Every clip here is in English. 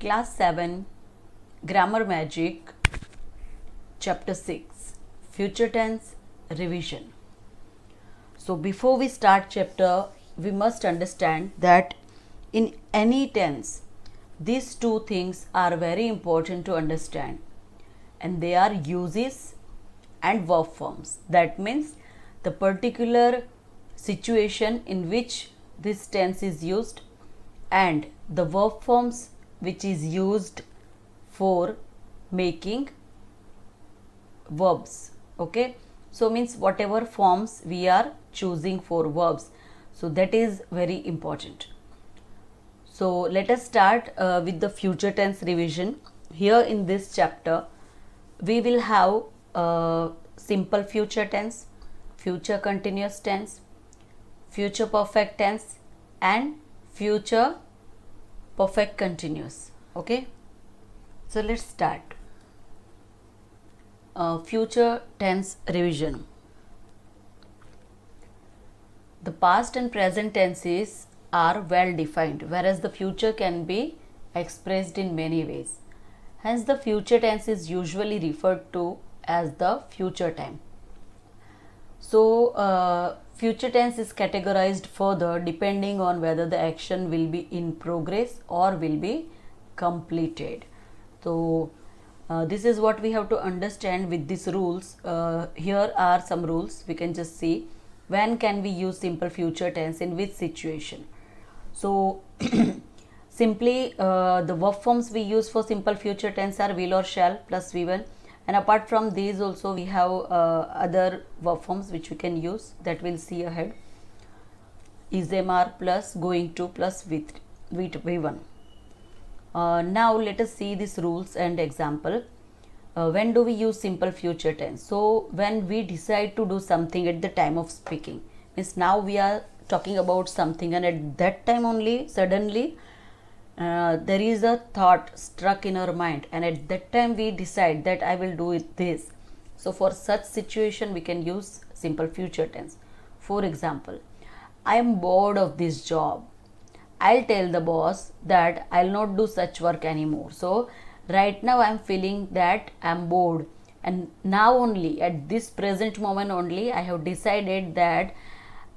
Class 7 Grammar Magic Chapter 6 Future Tense Revision. So before we start chapter, we must understand that in any tense these two things are very important to understand, and they are uses and verb forms. That means the particular situation in which this tense is used and the verb forms which is used for making verbs. Okay, so means whatever forms we are choosing for verbs, so that is very important. So let us start with the future tense revision. Here in this chapter we will have simple future tense, future continuous tense, future perfect tense and future perfect continuous. Okay, so let's start. Future tense revision. The past and present tenses are well defined, whereas the future can be expressed in many ways. Hence, the future tense is usually referred to as the future time. So, future tense is categorized further depending on whether the action will be in progress or will be completed. So, this is what we have to understand with these rules. Here are some rules. We can just see when can we use simple future tense in which situation. So, simply the verb forms we use for simple future tense are will or shall plus V1, and apart from these also we have other verb forms which we can use that we'll see ahead. Is, am, are plus going to plus V1. Now let us see these rules and example. When do we use simple future tense? So when we decide to do something at the time of speaking, means now we are talking about something, and at that time only suddenly there is a thought struck in our mind, and at that time we decide that I will do it this. So for such situation we can use simple future tense. For example, I am bored of this job. I'll tell the boss that I'll not do such work anymore. So right now I'm feeling that I'm bored, and now only at this present moment only I have decided that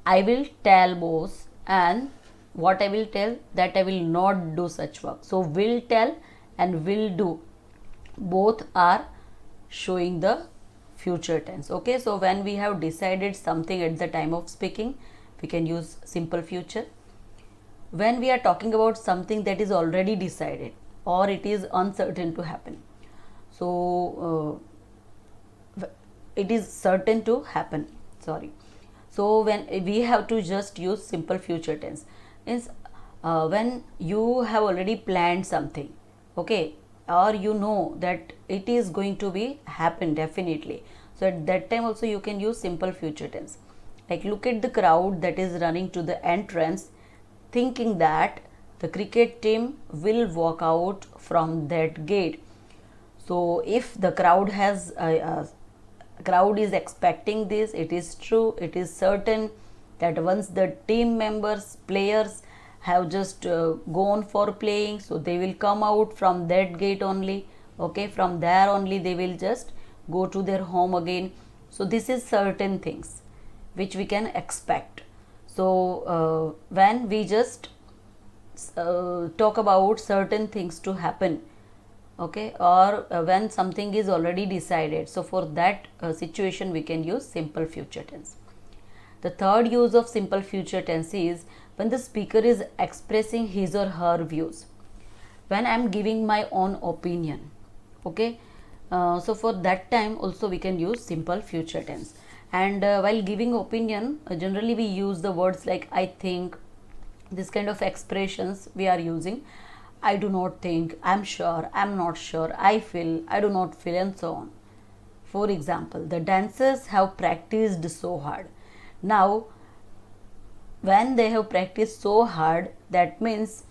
I will tell boss, and what I will tell, that I will not do such work. So will tell and will do both are showing the future tense. Okay, so when we have decided something at the time of speaking, we can use simple future. When we are talking about something that is already decided or it is uncertain to happen, so it is certain to happen, sorry. So when we have to just use simple future tense, means when you have already planned something, okay, or you know that it is going to be happen definitely, so at that time also you can use simple future tense. Like look at the crowd that is running to the entrance thinking that the cricket team will walk out from that gate. So if the crowd has crowd is expecting this, it is true, it is certain that once the team members, players have just gone for playing, so they will come out from that gate only. Okay, from there only they will just go to their home again. So this is certain things which we can expect. So when we just talk about certain things to happen, okay, or when something is already decided, so for that situation we can use simple future tense. The third use of simple future tense is when the speaker is expressing his or her views. When I am giving my own opinion, okay, so for that time also we can use simple future tense. And while giving opinion, generally we use the words like I think, this kind of expressions we are using. I do not think, I'm sure, I'm not sure, I feel, I do not feel, and so on. For example, the dancers have practiced so hard. Now when they have practiced so hard, that means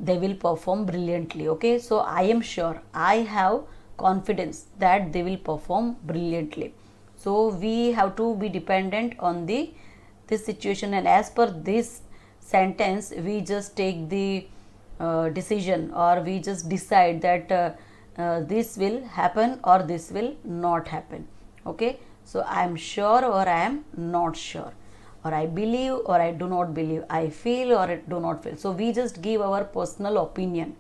they will perform brilliantly. Okay, so I am sure, I have confidence that they will perform brilliantly. So we have to be dependent on this situation, and as per this sentence we just take the decision, or we just decide that this will happen or this will not happen. Okay, so I am sure or I am not sure, or I believe or I do not believe, I feel or I do not feel. So we just give our personal opinion.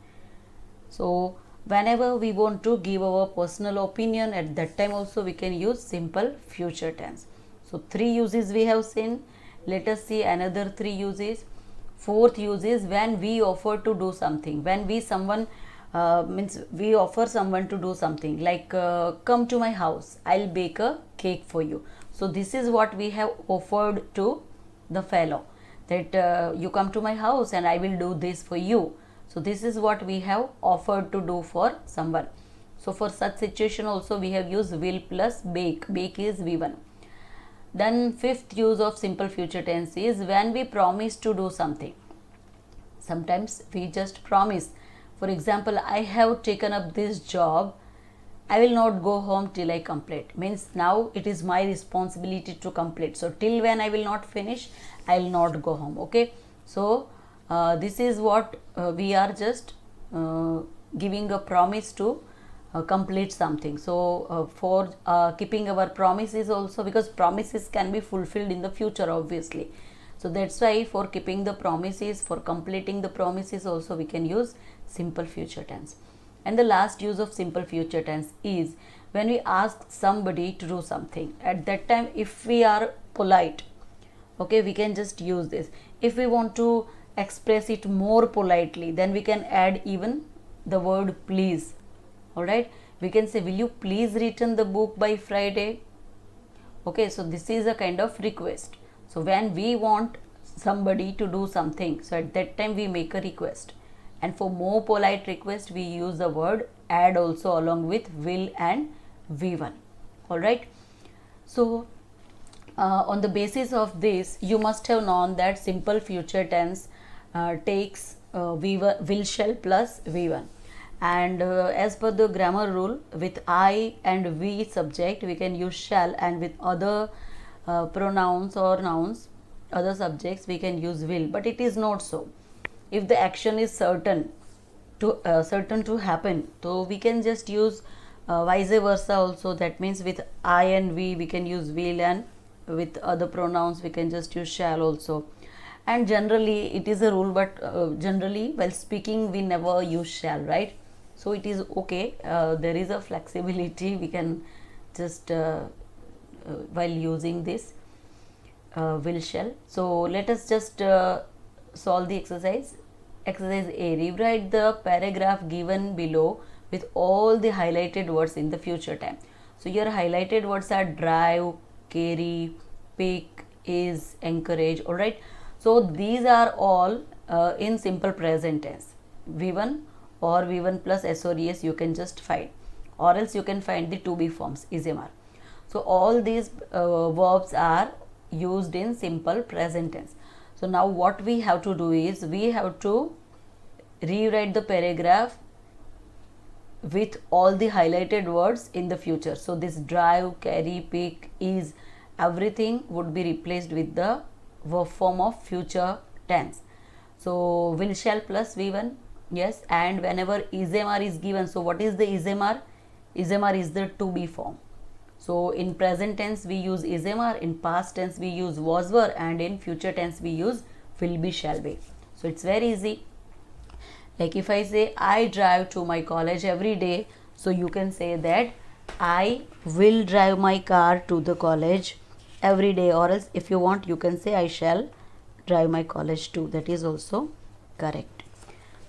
So whenever we want to give our personal opinion, at that time also we can use simple future tense. So 3 uses we have seen. Let us see another 3 uses. Fourth use is when we offer to do something. When we someone means we offer someone to do something, like come to my house, I'll bake a cake for you. So this is what we have offered to the fellow, that you come to my house and I will do this for you. So this is what we have offered to do for someone. So for such situation also we have used will plus bake. Bake is V1. Then fifth use of simple future tense is when we promise to do something. Sometimes we just promise. For example, I have taken up this job, I will not go home till I complete. Means now it is my responsibility to complete. So till when I will not finish, I will not go home. Okay. So this is what we are just giving a promise to complete something. So for keeping our promises also, because promises can be fulfilled in the future obviously. So that's why for keeping the promises, for completing the promises also we can use simple future tense. And the last use of simple future tense is when we ask somebody to do something. At that time, if we are polite, okay, we can just use this. If we want to express it more politely, then we can add even the word please. Alright, we can say, will you please return the book by Friday? Okay, so this is a kind of request. So when we want somebody to do something, so at that time we make a request. And for more polite request, we use the word add also along with will and V1. Alright, so on the basis of this, you must have known that simple future tense takes V1, will, shall plus V1. And as per the grammar rule, with I and we subject we can use shall, and with other pronouns or nouns, other subjects, we can use will. But it is not so. If the action is certain to happen, so we can just use vice versa also. That means with I and we can use will, and with other pronouns we can just use shall also. And generally it is a rule, but generally while speaking we never use shall, right? So it is okay, there is a flexibility, we can just while using this will, shall. So let us just solve the exercise. Exercise A, rewrite the paragraph given below with all the highlighted words in the future time. So your highlighted words are drive, carry, pick, is, encourage. Alright, so these are all in simple present tense. V1 or V1 plus S or ES you can just find, or else you can find the to be forms, is MR. So all these verbs are used in simple present tense. So now what we have to do is we have to rewrite the paragraph with all the highlighted words in the future. So this drive, carry, pick, is, everything would be replaced with the verb form of future tense. So will, shall plus V1, yes. And whenever is MR is given, so what is the is MR? Is MR is the to be form. So in present tense we use is MR, in past tense we use was were, and in future tense we use will be, shall be. So it's very easy. Like if I say I drive to my college every day, so you can say that I will drive my car to the college every day, or else if you want you can say I shall drive my college too. That is also correct.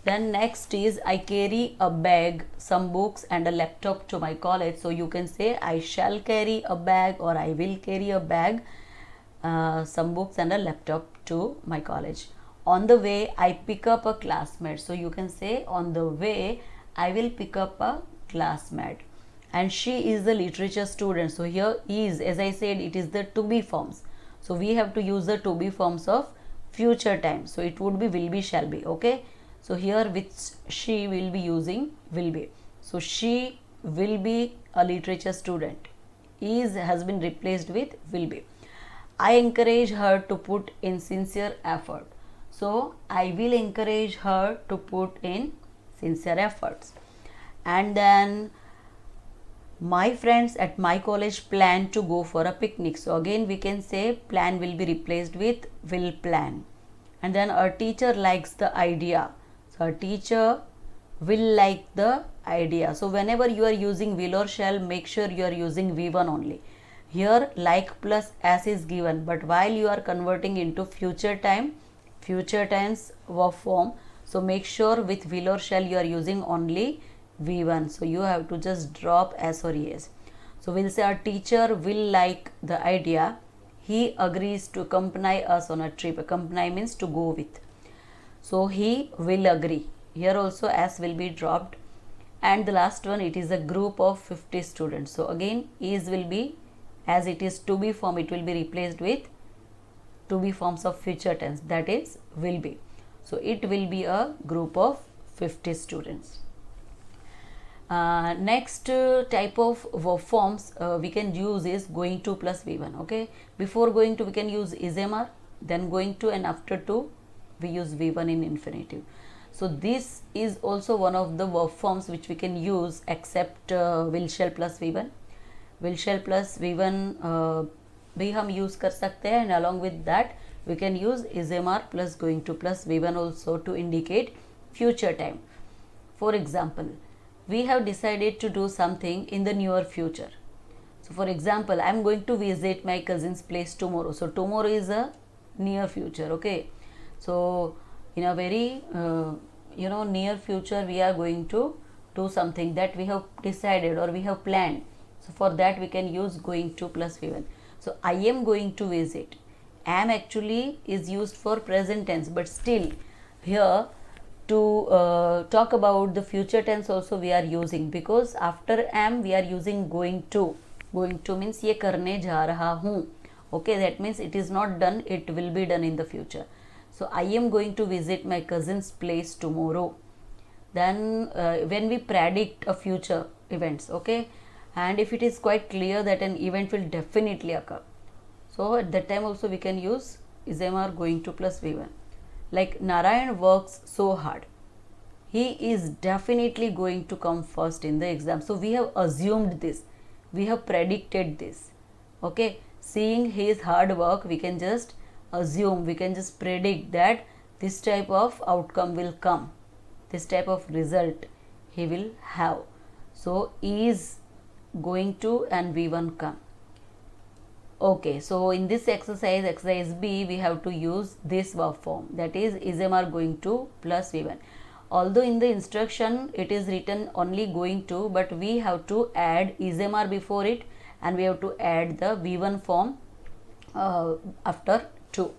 Then next is I carry a bag, some books and a laptop to my college. So you can say I shall carry a bag, or I will carry a bag, some books and a laptop to my college. On the way I pick up a classmate. So you can say on the way I will pick up a classmate. And she is the literature student. So here is, as I said, it is the to be forms. So we have to use the to be forms of future time. So it would be will be, shall be. Okay. So here which she will be using will be. So she will be a literature student. Is has been replaced with will be. I encourage her to put in sincere effort. So I will encourage her to put in sincere efforts. And then my friends at my college plan to go for a picnic. So again we can say plan will be replaced with will plan. And then our teacher likes the idea. So our teacher will like the idea. So whenever you are using will or shall, make sure you are using V1 only. Here like plus as is given, but while you are converting into future tense verb form, so make sure with will or shall you are using only V1. So you have to just drop as or es. So we'll say our teacher will like the idea. He agrees to accompany us on a trip. Accompany means to go with. So he will agree. Here also as will be dropped. And the last one, it is a group of 50 students. So again is will be, as it is to be form, it will be replaced with to be forms of future tense, that is will be. So it will be a group of 50 students. Next type of verb forms we can use is going to plus V1. Okay, before going to we can use is-mr, then going to, and after to we use V1 in infinitive. So this is also one of the verb forms which we can use except will shall plus V1. Will shall plus V1 भी हम use कर सकते हैं, and along with that we can use is-mr plus going to plus V1 also to indicate future time. For example, we have decided to do something in the near future. So for example, I am going to visit my cousin's place tomorrow. So tomorrow is a near future. Okay, so in a very near future we are going to do something that we have decided or we have planned. So for that we can use going to plus V1. So I am going to visit. Am actually is used for present tense, but still here to talk about the future tense also we are using, because after am we are using going to. Going to means ये करने जा रहा हूँ. Okay, that means it is not done, it will be done in the future. So I am going to visit my cousin's place tomorrow. Then when we predict a future events, okay, and if it is quite clear that an event will definitely occur, so at that time also we can use is-mr going to plus V1. Like Narayan works so hard, he is definitely going to come first in the exam. So we have assumed this, we have predicted this. Okay, seeing his hard work, we can just assume, we can just predict that this type of outcome will come, this type of result he will have. So is going to and V1 come. Okay, so in this exercise B, we have to use this verb form, that is is-mr going to plus V1. Although in the instruction it is written only going to, but we have to add is-mr before it, and we have to add the V1 form after to.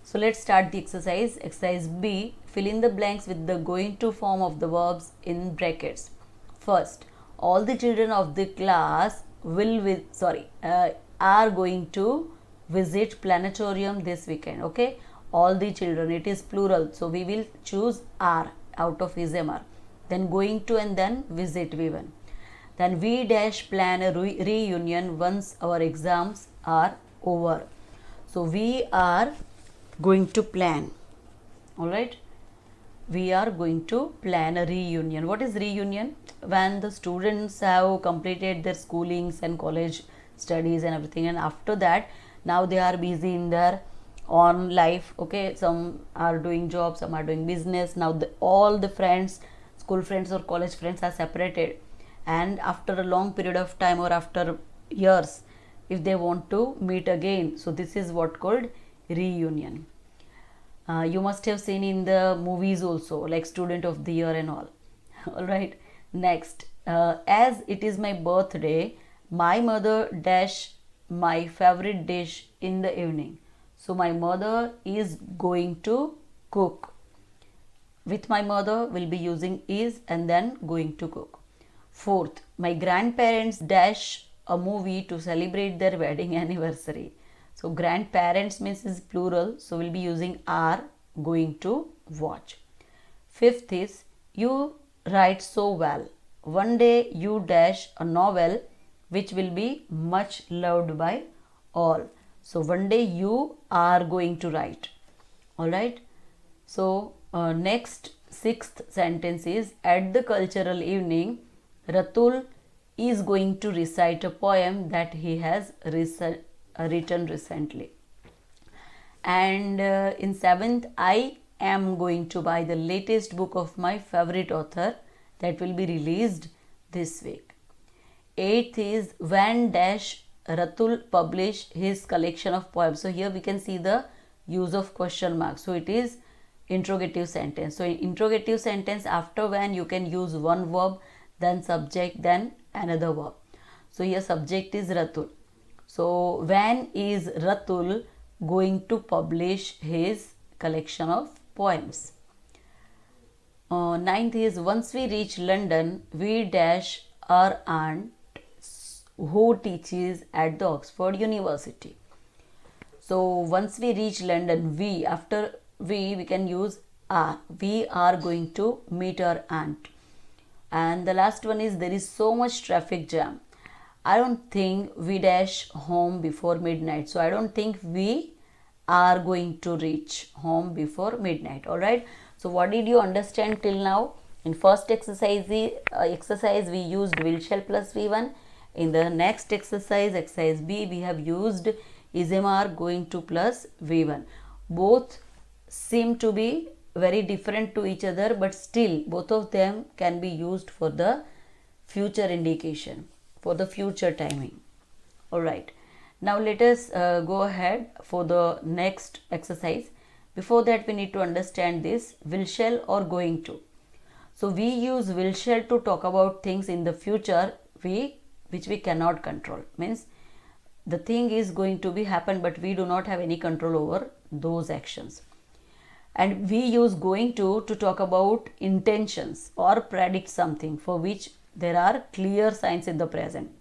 So let's start the exercise. Exercise B, fill in the blanks with the going to form of the verbs in brackets. First, all the children of the class are going to visit planetarium this weekend. Okay, all the children, it is plural, so we will choose are out of is-mr, then going to, and then visit V1. Then we dash plan a reunion once our exams are over. So we are going to plan. All right, we are going to plan a reunion. What is reunion? When the students have completed their schoolings and college studies and everything, and after that now they are busy in their own life. Okay, some are doing job, some are doing business. Now all the friends, school friends or college friends are separated, and after a long period of time or after years, if they want to meet again, so this is what called reunion. You must have seen in the movies also, like Student of the Year and all. All right, next, as it is my birthday, my mother dash my favorite dish in the evening. So my mother is going to cook. With my mother will be using is and then going to cook. Fourth, my grandparents dash a movie to celebrate their wedding anniversary. So grandparents means is plural, so we'll be using are going to watch. Fifth is you write so well. One day you dash a novel which will be much loved by all. So one day you are going to write. All right. So next sixth sentence is, at the cultural evening Ratul is going to recite a poem that he has written recently. And in seventh, I am going to buy the latest book of my favorite author that will be released this week. Eighth is, when dash Ratul publish his collection of poems. So here we can see the use of question mark. So it is interrogative sentence. So in interrogative sentence, after when you can use one verb, then subject, then another verb. So here subject is Ratul. So when is Ratul going to publish his collection of poems? Ninth is, once we reach London, we dash our aunt who teaches at the Oxford University. So once we reach London, we, after we can use are. We are going to meet our aunt. And the last one is, there is so much traffic jam. I don't think we dash home before midnight. So I don't think we are going to reach home before midnight. All right. So what did you understand till now? In first exercise we used will shall plus V1. In the next exercise, exercise B, we have used is MR going to plus V1. Both seem to be very different to each other, but still both of them can be used for the future indication, for the future timing. All right. Now let us go ahead for the next exercise. Before that, we need to understand this will shall or going to. So we use will shall to talk about things in the future which we cannot control. Means the thing is going to be happen, but we do not have any control over those actions. And we use going to talk about intentions or predict something for which there are clear signs in the present.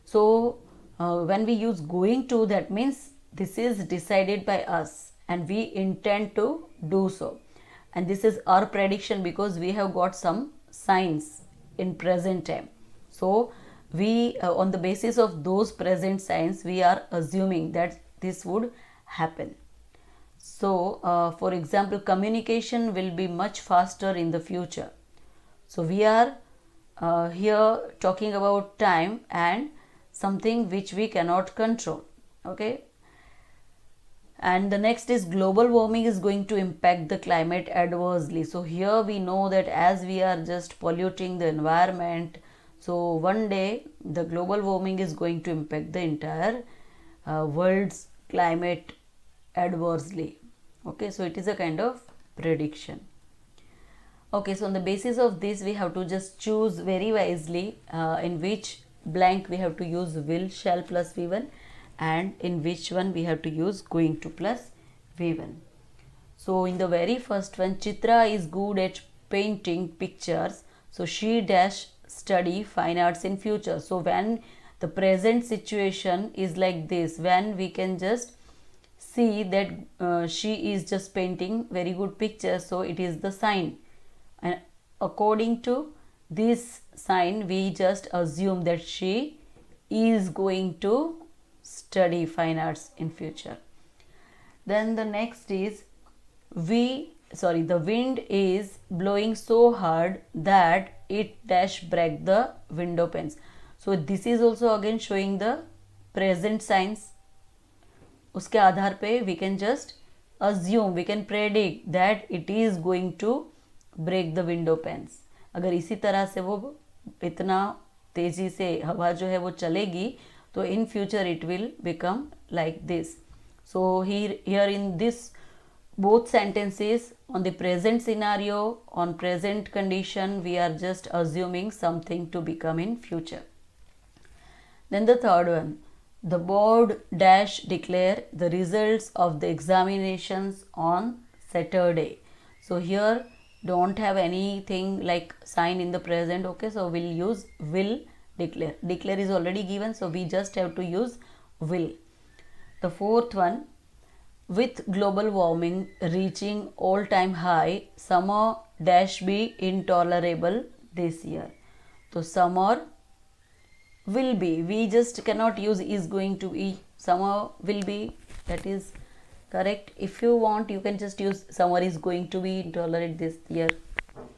So when we use going to, that means this is decided by us and we intend to do so. And this is our prediction because we have got some signs in present time. So we on the basis of those present signs, we are assuming that this would happen. So for example, communication will be much faster in the future. So we are here talking about time and something which we cannot control. Okay. And the next is, global warming is going to impact the climate adversely. So here we know that as we are just polluting the environment, so one day the global warming is going to impact the entire world's climate adversely. Okay, so it is a kind of prediction. Okay, so on the basis of this, we have to just choose very wisely in which blank we have to use will shall plus V1 and in which one we have to use going to plus V1. So in the very first one, Chitra is good at painting pictures, so she dash study fine arts in future. So when the present situation is like this, when we can just see that she is just painting very good pictures, so it is the sign, and according to this sign we just assume that she is going to study fine arts in future. Then the next is the wind is blowing so hard that it dash break the window panes. So this is also again showing the present signs. उसके आधार पे we can just assume, we can predict that it is going to break the window panes. अगर इसी तरह से वो इतना तेजी से हवा जो है वो चलेगी, तो in future it will become like this. So here in this both sentences, on the present scenario, on present condition, we are just assuming something to become in future. Then the third one, the board dash declare the results of the examinations on Saturday. So here don't have anything like sign in the present. Okay, so we'll use will declare. Declare is already given, so we just have to use will. The fourth one, with global warming reaching all-time high, summer dash be intolerable this year. So summer will be, we just cannot use is going to be, summer will be, that is correct. If you want, you can just use summer is going to be intolerant this year,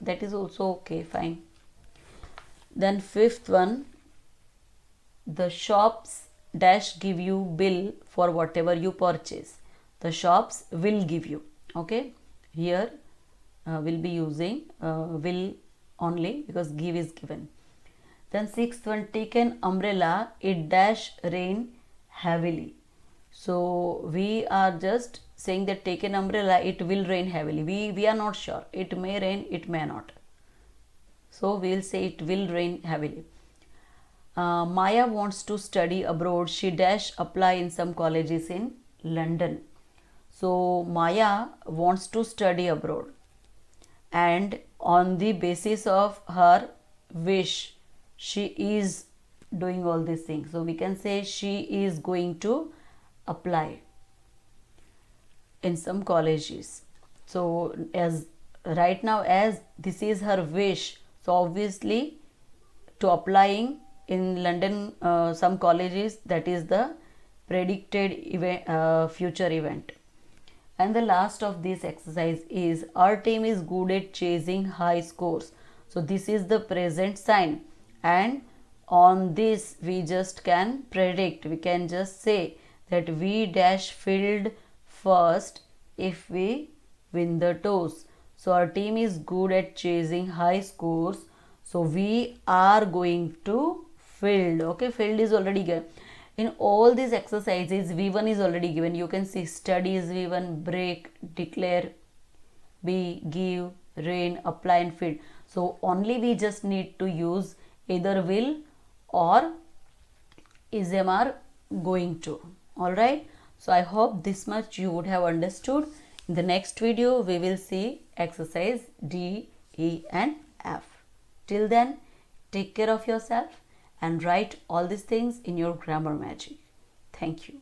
that is also okay, fine. Then fifth one, the shops dash give you bill for whatever you purchase. The shops will give you, okay. Here we'll be using will only because give is given. Then sixth one, take an umbrella, it dash rain heavily. So we are just saying that take an umbrella, it will rain heavily. We are not sure, it may rain, it may not, so we will say it will rain heavily. Maya wants to study abroad, she dash apply in some colleges in London. So Maya wants to study abroad, and on the basis of her wish she is doing all these things. So we can say she is going to apply in some colleges. So as right now, as this is her wish, so obviously to applying in London some colleges, that is the predicted event, future event. And the last of this exercise is our team is good at chasing high scores. So this is the present sign, and on this we just can predict, we can just say that we dash field first if we win the toss. So our team is good at chasing high scores, so we are going to field, okay. Field is already given. In all these exercises, V1 is already given. You can see study is V1, break, declare, be, give, rain, apply and field. So only we just need to use either will or ism are going to. Alright. So I hope this much you would have understood. In the next video, we will see exercise D, E and F. Till then, take care of yourself and write all these things in your grammar magic. Thank you.